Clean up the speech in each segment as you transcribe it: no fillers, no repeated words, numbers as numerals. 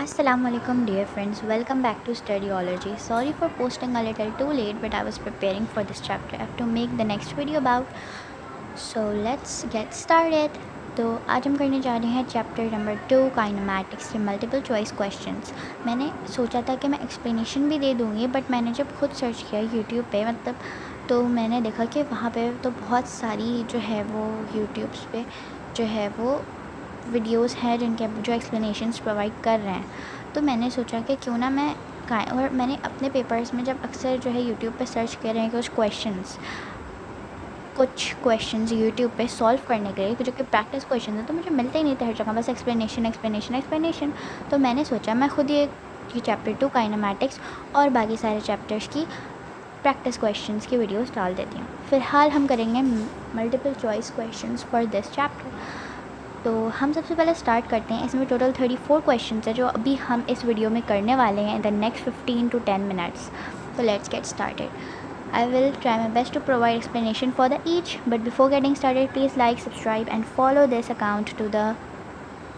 Assalamualaikum dear friends, welcome back to Studyology. Sorry for posting a little too late, but I was preparing for this chapter I have to make the next video about. So let's get started. तो आज हम करने जा रहे हैं chapter number 2 kinematics के multiple choice questions. मैंने सोचा था कि मैं एक्सप्लेनेशन भी दे दूँगी, बट मैंने जब खुद सर्च किया यूट्यूब पे तो मैंने देखा कि वहाँ पे तो बहुत सारी जो है वो यूट्यूब्स पे जो है वो वीडियोस हैं जिनके जो एक्सप्लेनेशंस प्रोवाइड कर रहे हैं। तो मैंने सोचा कि क्यों ना और मैंने अपने पेपर्स में जब अक्सर जो है यूट्यूब पे सर्च कर रहे हैं कुछ क्वेश्चंस यूट्यूब पे सॉल्व करने के लिए जो कि प्रैक्टिस क्वेश्चन है, तो मुझे मिलते ही नहीं थे हर जगह, बस एक्सप्लेनेशन। तो मैंने सोचा मैं खुद ये चैप्टर 2 काइनेमैटिक्स और बाकी सारे चैप्टर्स की प्रैक्टिस क्वेश्चंस की वीडियोस डाल देती हूँ। फ़िलहाल हम करेंगे multiple choice questions for this chapter. तो हम सबसे पहले स्टार्ट करते हैं। इसमें टोटल 34 क्वेश्चंस है जो अभी हम इस वीडियो में करने वाले हैं in the next 15 to 10 minutes. तो let's get started. I will try my best to provide explanation for the each, but before getting started, please like, subscribe and follow this account to the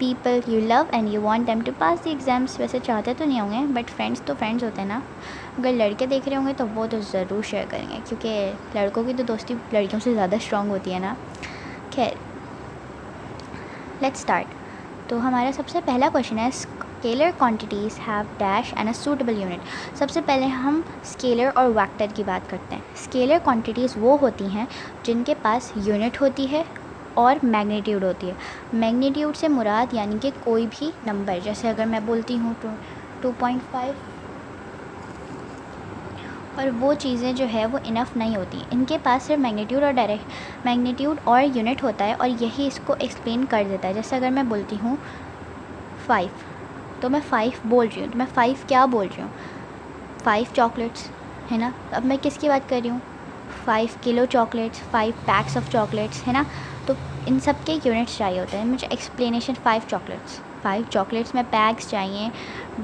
people you love and you want them to pass the exams. वैसे चाहते तो नहीं होंगे, but friends तो friends होते हैं ना। अगर लड़के देख रहे होंगे तो वो तो ज़रूर शेयर करेंगे, क्योंकि लड़कों की तो दोस्ती लड़कियों से ज़्यादा स्ट्रॉन्ग होती है ना। खैर, लेट्स स्टार्ट। तो हमारा सबसे पहला क्वेश्चन है scalar quantities have dash and a suitable unit. सबसे पहले हम स्केलर और वेक्टर की बात करते हैं। स्केलर क्वांटिटीज़ वो होती हैं जिनके पास यूनिट होती है और मैग्नीट्यूड होती है। मैग्नीट्यूड से मुराद यानी कि कोई भी नंबर, जैसे अगर मैं बोलती हूँ 2.5, और वो चीज़ें जो है वो इनफ नहीं होती। इनके पास सिर्फ मैग्नीट्यूड और यूनिट होता है, और यही इसको एक्सप्लेन कर देता है। जैसे अगर मैं बोलती हूँ 5, तो मैं 5 बोल रही हूँ, तो मैं 5 क्या बोल रही हूँ? 5 चॉकलेट्स, है ना। अब मैं किसकी बात कर रही हूँ? 5 kilo chocolates, 5 PACS of chocolates, है ना। तो इन सब के यूनिट्स चाहिए होते हैं। मुझे एक्सप्लेनेशन 5 चॉकलेट्स में पैक्स चाहिए,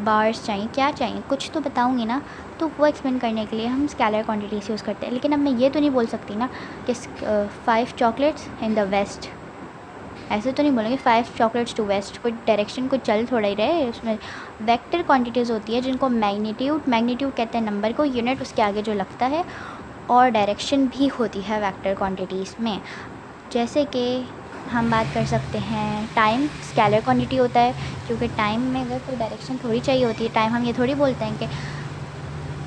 बार्स चाहिए, क्या चाहिए, कुछ तो बताऊँगी ना। तो वो एक्सप्लेन करने के लिए हम स्केलर क्वांटिटीज़ यूज़ करते हैं। लेकिन अब मैं ये तो नहीं बोल सकती ना कि 5 चॉकलेट्स इन द वेस्ट, ऐसे तो नहीं बोलेंगे 5 चॉकलेट्स टू वेस्ट। कोई डायरेक्शन को चल थोड़ा ही रहे। उसमें वेक्टर क्वांटिटीज़ होती है जिनको मैग्नीट्यूड कहते हैं नंबर को, यूनिट उसके आगे जो लगता है, और डायरेक्शन भी होती है वेक्टर क्वांटिटीज़ में। जैसे कि हम बात कर सकते हैं टाइम, स्केलर क्वांटिटी होता है, क्योंकि टाइम में अगर कोई डायरेक्शन थोड़ी चाहिए होती है, टाइम हम ये थोड़ी बोलते हैं कि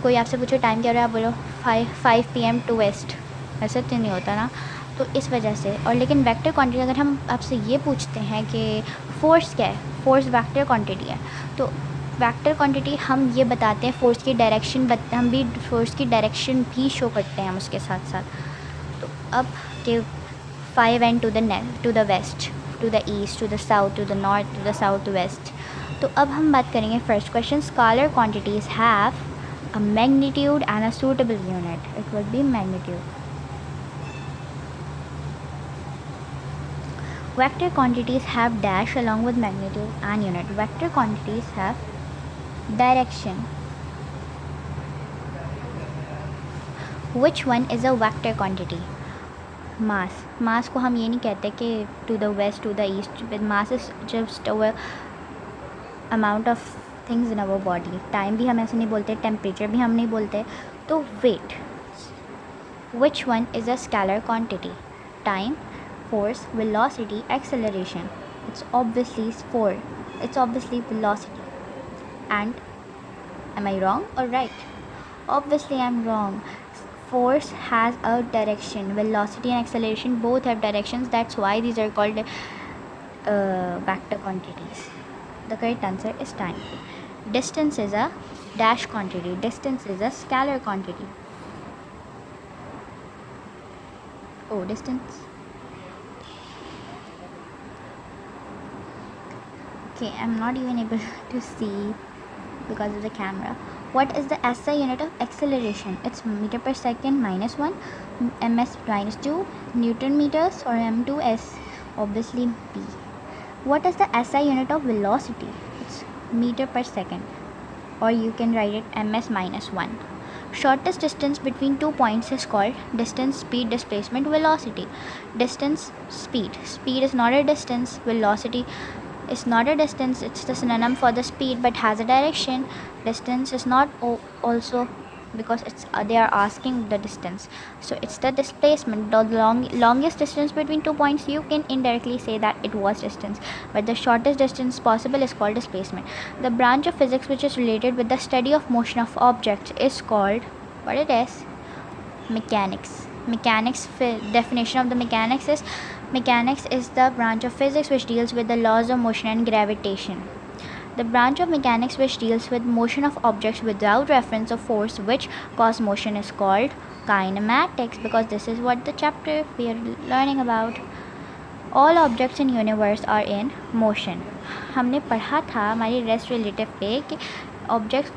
कोई आपसे पूछो टाइम क्या हो रहा है, आप बोलो 5 PM टू वेस्ट, ऐसा तो नहीं होता ना। तो इस वजह से। और लेकिन वेक्टर क्वांटिटी अगर हम आपसे ये पूछते हैं कि फ़ोर्स क्या है, फ़ोर्स वेक्टर क्वांटिटी है, तो वेक्टर क्वांटिटी हम ये बताते हैं, फ़ोर्स की डायरेक्शन हम भी फ़ोर्स की डायरेक्शन भी शो करते हैं हम उसके साथ साथ। तो अब कि 5 and to the west, to the east, to the south, to the north, to the south west. तो अब हम बात करेंगे first question, scalar quantities have a magnitude and a suitable unit. It would be magnitude. Vector quantities have dash along with magnitude and unit. Vector quantities have direction. Which one is a vector quantity? Mass को हम ये नहीं कहते कि to the west, to the east. Mass is just our amount of things in our body. Time भी हम ऐसे नहीं बोलते, टेम्परेचर भी हम नहीं बोलते। तो wait, which one is a scalar quantity? Time, force, velocity, acceleration. It's obviously velocity. And am I wrong और right? Obviously I am wrong. Force has a direction. Velocity and acceleration both have directions. That's why these are called vector quantities. The correct answer is time. Distance is a dash quantity. Distance is a scalar quantity. Oh, distance. Okay, I'm not even able to see because of the camera. What is the SI unit of acceleration? It's meter per second minus 1, ms minus 2, Newton meters, or m2s. Obviously B. What is the SI unit of velocity? It's meter per second, or you can write it ms minus 1. Shortest distance between 2 points is called distance, speed, displacement, velocity. Distance, speed. Speed is not a distance. Velocity is not a distance, it's the synonym for the speed but has a direction. Distance is not also because it's they are asking the distance, so it's the displacement. The longest distance between 2 points, you can indirectly say that it was distance, but the shortest distance possible is called displacement. The branch of physics which is related with the study of motion of objects is called what it is? Mechanics. Definition of the mechanics is the branch of physics which deals with the laws of motion and gravitation. The branch of mechanics which deals with motion of objects without reference of force which cause motion is called kinematics, because this is what the chapter we are learning about. All objects in universe are in motion. हमने पढ़ा था हमारी rest relative पे कि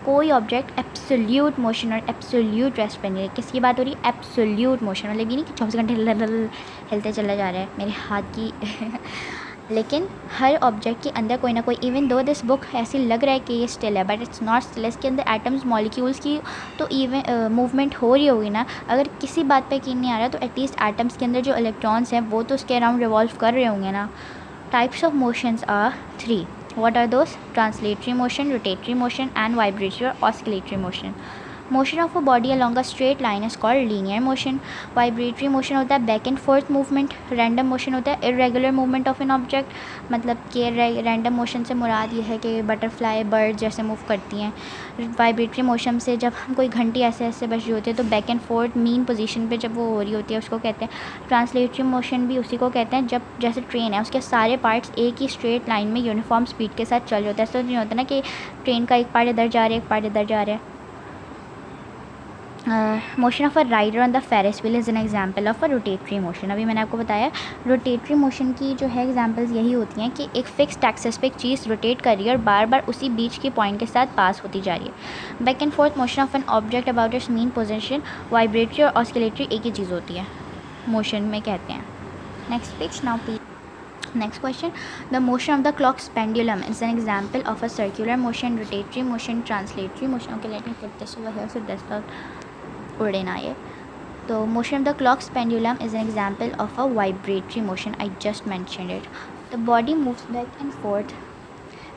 कोई object absolute motion और absolute rest पे नहीं है. किसकी बात हो रही है? Absolute motion. मतलब ये नहीं कि 24 घंटे हिलते चला जा रहा है मेरे हाथ की लेकिन हर ऑब्जेक्ट के अंदर कोई ना कोई, इवन दो दिस बुक ऐसी लग रहा है कि ये स्टिल है बट इट्स नॉट स्टिल. इसके अंदर एटम्स मॉलिक्यूल्स की तो इवन मूवमेंट हो रही होगी ना. अगर किसी बात पे यकीन नहीं आ रहा तो एटलीस्ट एटम्स के अंदर जो इलेक्ट्रॉन्स हैं वो तो उसके अराउंड रिवॉल्व कर रहे होंगे ना. Types of motions are 3. What are those? Translatory motion, rotatory motion and vibratory or oscillatory motion. Motion of a body along a straight line is called linear motion. Vibratory motion होता है back and forth movement. Random motion होता है irregular movement of an object. मतलब कि random motion से मुराद ये है कि बटरफ्लाई बर्ड जैसे मूव करती हैं. वाइब्रेटरी मोशन से जब हम कोई घंटी ऐसे ऐसे बज रही होती है तो back and fourth mean position पे जब वो हो रही होती है उसको कहते हैं. ट्रांसलेटरी मोशन भी उसी को कहते हैं जब जैसे ट्रेन है उसके सारे पार्ट्स एक ही स्ट्रेट लाइन में यूनिफॉर्म स्पीड के साथ चल रहे होते हैं. ऐसा नहीं होता ना कि ट्रेन का एक पार्ट इधर जा रहा है एक पार्ट इधर जा रहा है. Motion of a rider on the Ferris wheel is an example of a rotatory motion. अभी मैंने आपको बताया रोटेटरी मोशन की जो है एग्जांपल्स यही होती हैं कि एक फिक्स्ड एक्सिस पे एक चीज़ रोटेट कर रही है और बार बार उसी बीच के पॉइंट के साथ पास होती जा रही है. Back and fourth motion of an object about it's mean position. Vibratory और ऑस्किलेटरी एक ही चीज़ होती है मोशन में कहते हैं. Next page now please. Next question. The motion of the clock's pendulum is an example of a circular motion, rotatory motion, translatory motion. Okay, let me put this over here so that's not उड़े ना ये. तो motion of the clock's pendulum is an example of a vibratory motion. I just mentioned it. The body moves back and forth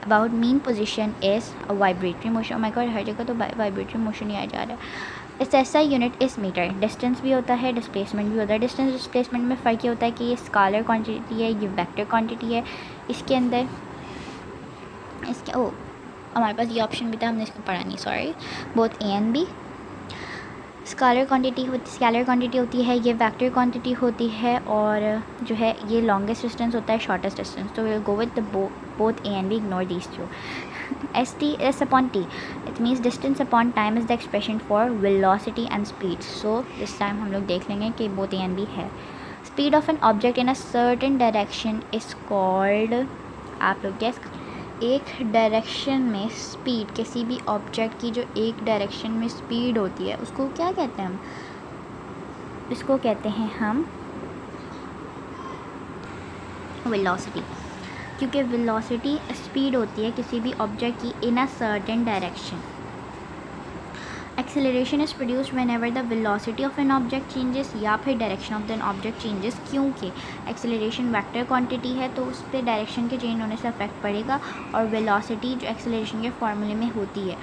about mean position is a vibratory motion. Oh my god, हर जगह तो vibratory motion ही आ जा रहा है. इस ऐसा unit इस metre. Distance भी होता है डिस्प्लेसमेंट भी होता है. डिस्टेंस डिस्प्लेसमेंट में फ़र्क ये होता है कि ये स्केलर क्वांटिटी है ये वेक्टर क्वांटिटी है. इसके अंदर इसके हमारे पास ये ऑप्शन भी था हमने इसको पढ़ा नहीं. Sorry. Both A and B. Scalar quantity होती है ये वेक्टर क्वांटिटी होती है और जो है ये लॉन्गेस्ट डिस्टेंस होता है शॉर्टेस्ट डिस्टेंस. तो will go with the both A and B. Ignore these two. S upon t, it means distance upon time is the expression for velocity and speed. So this time हम लोग देख लेंगे कि both A and B है. Speed of an object in a certain direction is called, आप लोग guess. एक direction में स्पीड किसी भी ऑब्जेक्ट की जो एक डायरेक्शन में स्पीड होती है उसको क्या कहते हैं हम? इसको कहते हैं हम वेलोसिटी. क्योंकि वेलोसिटी स्पीड होती है किसी भी ऑब्जेक्ट की in a certain direction. Acceleration is produced whenever the velocity of an object changes या फिर direction of an object changes. क्योंकि एक्सेलरेशन वेक्टर क्वांटिटी है तो उस पर डायरेक्शन के चेंज होने से अफेक्ट पड़ेगा और वेलोसिटी जो एक्सेलरेशन के फार्मूले में होती है.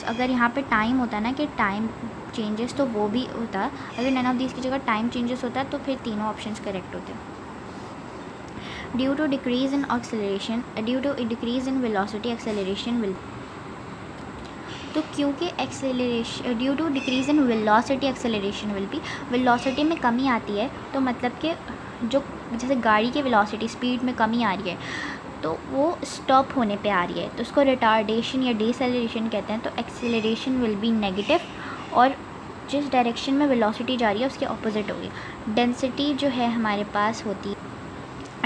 अगर यहाँ पे टाइम होता है ना कि टाइम चेंजेस तो वो भी होता है. अगर नन ऑफ दिस की जगह टाइम चेंजेस होता है तो फिर तीनों ऑप्शंस करेक्ट होते हैं. Due to decrease in velocity, acceleration will. तो क्योंकि acceleration due to decrease in velocity acceleration will be. Velocity में कमी आती है तो मतलब कि जो जैसे गाड़ी की वेलोसिटी स्पीड में कमी आ रही है तो वो स्टॉप होने पे आ रही है तो उसको रिटार्डेशन या डिसेलरेशन कहते हैं. तो एक्सेलरेशन विल बी नेगेटिव और जिस डायरेक्शन में वेलोसिटी जा रही है उसके ऑपोजिट होगी. डेंसिटी जो है हमारे पास होती है.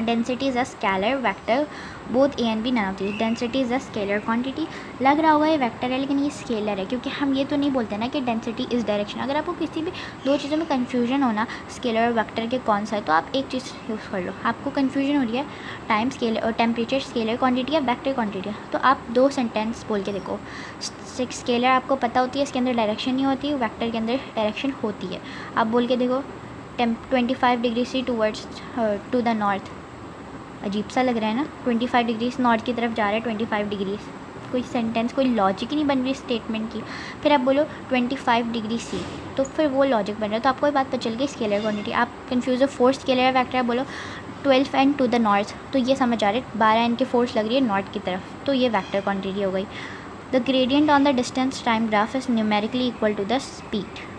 Density is a scalar vector. Both A and B none of this. Density is a scalar quantity. लग रहा होगा ये वेक्टर है लेकिन ये स्केलर है क्योंकि हम ये तो नहीं बोलते ना कि डेंसिटी इज़ डायरेक्शन. अगर आपको किसी भी दो चीज़ों में कन्फ्यूजन होना स्केलर और वेक्टर के कौन सा है तो आप एक चीज़ यूज़ कर लो. आपको कन्फ्यूजन हो रही है टाइम स्केलर और टेम्परेचर स्केलर क्वांटिटी या वेक्टर क्वांटिटी है तो आप दो सेंटेंस बोल के देखो. स्केलर आपको पता होती है इसके अंदर डायरेक्शन नहीं होती. वेक्टर के अंदर डायरेक्शन होती है. आप बोल के देखो 25 डिग्री से टूवर्ड्स टू द नॉर्थ अजीब सा लग रहा है ना, 25 डिग्रीज नॉर्थ की तरफ जा रहा है 25 डिग्रीज, कोई सेंटेंस, कोई लॉजिक ही नहीं बन रही स्टेटमेंट की। फिर आप बोलो 25 डिग्री सी, तो फिर वो लॉजिक बन रहा है। तो आपको ये बात पता चल गई स्केलर क्वांटिटी। आप कन्फ्यूज हो, फोर्स स्केलर वेक्टर है, बोलो 12n टू द नॉर्थ, तो ये समझ आ रहे 12n की फोर्स लग रही है नॉर्थ की तरफ, तो ये वेक्टर क्वांटिटी हो गई। The gradient on the distance time graph is numerically equal to the speed.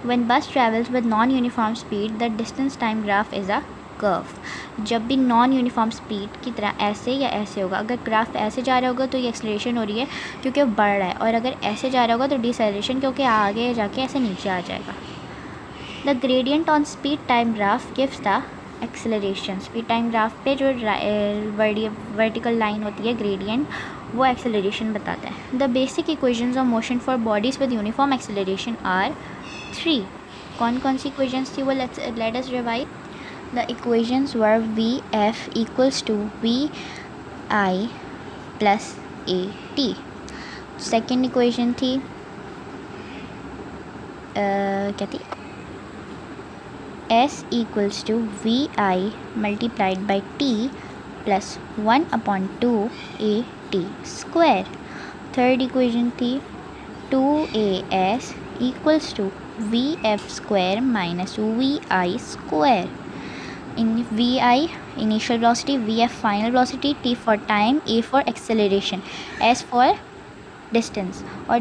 When bus travels with non-uniform speed, the distance time graph is a curve. जब भी नॉन यूनिफॉर्म स्पीड की तरह ऐसे या ऐसे होगा, अगर ग्राफ ऐसे जा रहा होगा तो ये एक्सेलरेशन हो रही है क्योंकि वो बढ़ रहा है, और अगर ऐसे जा रहा होगा तो डिसेलरेशन क्योंकि आगे जाके ऐसे नीचे आ जाएगा। The gradient on speed time graph gives the acceleration. Speed time graph पे जो वर्टिकल लाइन होती है ग्रेडियंट, वो एक्सेलरेशन बताता है। The basic equations of motion for bodies with uniform acceleration are 3। कौन कौन सी इक्वेशंस थी वो let us revise. The equations were v f equals to v i plus a t. Second equation थी क्या थी, s equals to v i multiplied by t plus 1/2 a t square. Third equation थी 2as equals to vf square minus vi square. In vi initial velocity, vf final velocity, t for time, a for acceleration, s for distance. और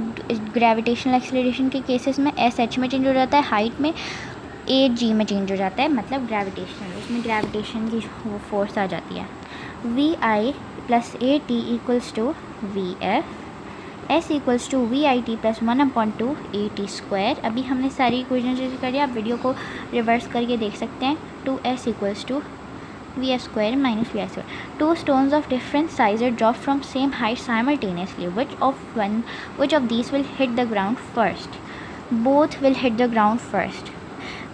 gravitational acceleration के cases में S H में change हो जाता है, height में ए जी में change हो जाता है, मतलब ग्रेविटेशनल, उसमें ग्रेविटेशन की वो फोर्स आ जाती है। V i plus a t equals to v f, s equals to v i t plus 1/2 a t square. अभी हमने सारी इक्वेशन करी, आप वीडियो को रिवर्स करके देख सकते हैं। 2s equals to v f square minus v i square. Two stones of different size are drop from same height simultaneously, which of these will hit the ground first? Both will hit the ground first.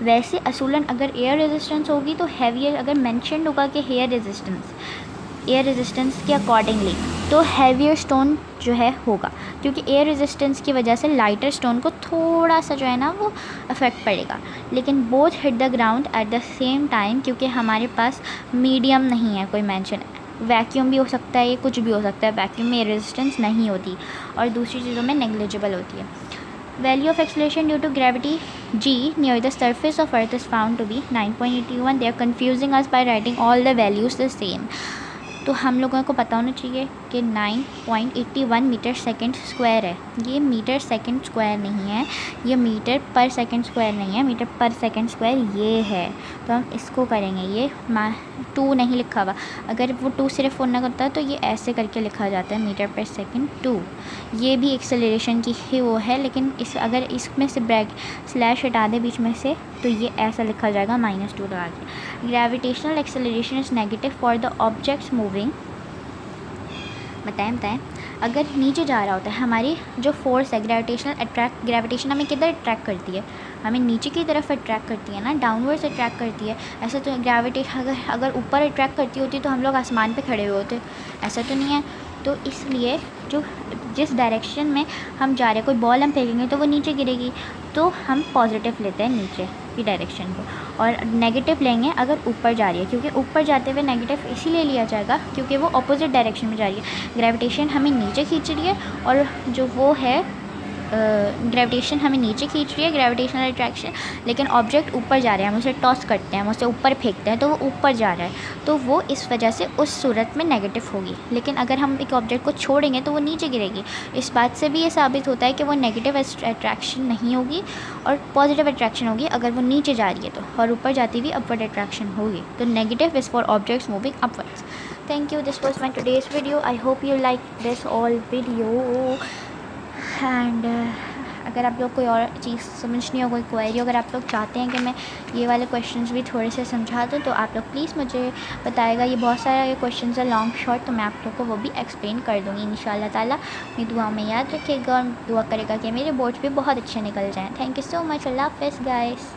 वैसे असूलन अगर air resistance होगी तो heavier, अगर mentioned होगा कि air resistance के accordingly, तो heavier stone जो है होगा, क्योंकि एयर रेजिस्टेंस की वजह से लाइटर स्टोन को थोड़ा सा जो है ना वो इफेक्ट पड़ेगा। लेकिन both hit the ground at the same time, क्योंकि हमारे पास मीडियम नहीं है कोई मेंशन। वैक्यूम भी हो सकता है, ये कुछ भी हो सकता है, वैक्यूम में एयर रेजिस्टेंस नहीं होती और दूसरी चीज़ों में नेग्लिजिबल होती है। Value of acceleration due to gravity g near the surface of earth is found to be 9.81. They are confusing us by writing all the values the same. तो हम लोगों को पता होना चाहिए कि 9.81 मीटर सेकंड स्क्वायर है। ये मीटर सेकंड स्क्वायर नहीं है, ये मीटर पर सेकंड स्क्वायर नहीं है, मीटर पर सेकंड स्क्वायर ये है। तो हम इसको करेंगे, ये 2 नहीं लिखा हुआ, अगर वो 2 सिर्फ होना करता है तो ये ऐसे करके लिखा जाता है, मीटर पर सेकंड 2। ये भी एक्सेलरेशन की ही वो है, लेकिन अगर इसमें से स्लैश हटा दे बीच में से तो ये ऐसा लिखा जाएगा -2 लगा के। Gravitational acceleration is negative for the objects moving. बताएं अगर नीचे जा रहा होता है, हमारी जो फोर्स है ग्रेविटेशन हमें किधर अट्रैक्ट करती है, हमें नीचे की तरफ अट्रैक्ट करती है ना, डाउनवर्ड्स अट्रैक्ट करती है। ऐसा तो ग्रेविटेशन अगर ऊपर अट्रैक्ट करती होती तो हम लोग आसमान पे खड़े हुए होते, ऐसा तो नहीं है। तो इसलिए जिस डायरेक्शन में हम जा रहे हैं, कोई बॉल हम फेंकेंगे तो वो नीचे गिरेगी, तो हम पॉजिटिव लेते हैं नीचे की डायरेक्शन को, और नेगेटिव लेंगे अगर ऊपर जा रही है, क्योंकि ऊपर जाते हुए नेगेटिव इसीलिए लिया जाएगा क्योंकि वो अपोजिट डायरेक्शन में जा रही है। ग्रेविटेशन हमें नीचे खींच रही है और जो वो है ग्रेविटेशन हमें नीचे खींच रही है, ग्रेविटेशनल अट्रैक्शन, लेकिन ऑब्जेक्ट ऊपर जा रहे हैं, हम उसे टॉस करते हैं, हम उसे ऊपर फेंकते हैं तो वो ऊपर जा रहा है, तो वो इस वजह से उस सूरत में नेगेटिव होगी। लेकिन अगर हम एक ऑब्जेक्ट को छोड़ेंगे तो वो नीचे गिरेगी। इस बात से भी ये साबित होता है कि वो नेगेटिव अट्रैक्शन नहीं होगी और पॉजिटिव अट्रैक्शन होगी अगर वो नीचे जा रही है तो, और ऊपर जाती हुई अपवर्ड अट्रैक्शन होगी। तो negative is for objects moving upwards. Thank you, this was my today's video. I hope you like this all video. And अगर आप लोग कोई और चीज़ समझनी हो, कोई क्वेरी, अगर आप लोग चाहते हैं कि मैं ये वाले क्वेश्चंस भी थोड़े से समझा दूँ तो आप लोग प्लीज़ मुझे बताएगा। ये बहुत सारा ये क्वेश्चंस है लॉन्ग शॉर्ट, तो मैं आप लोग को वो भी एक्सप्लेन कर दूँगी इंशाल्लाह ताला। मेरी दुआ में याद रखिएगा और दुआ करेगा कि मेरे बोर्ड्स भी बहुत अच्छे निकल जाएँ। Thank you so much. अल्लाह हाफ़िज़ गाइस।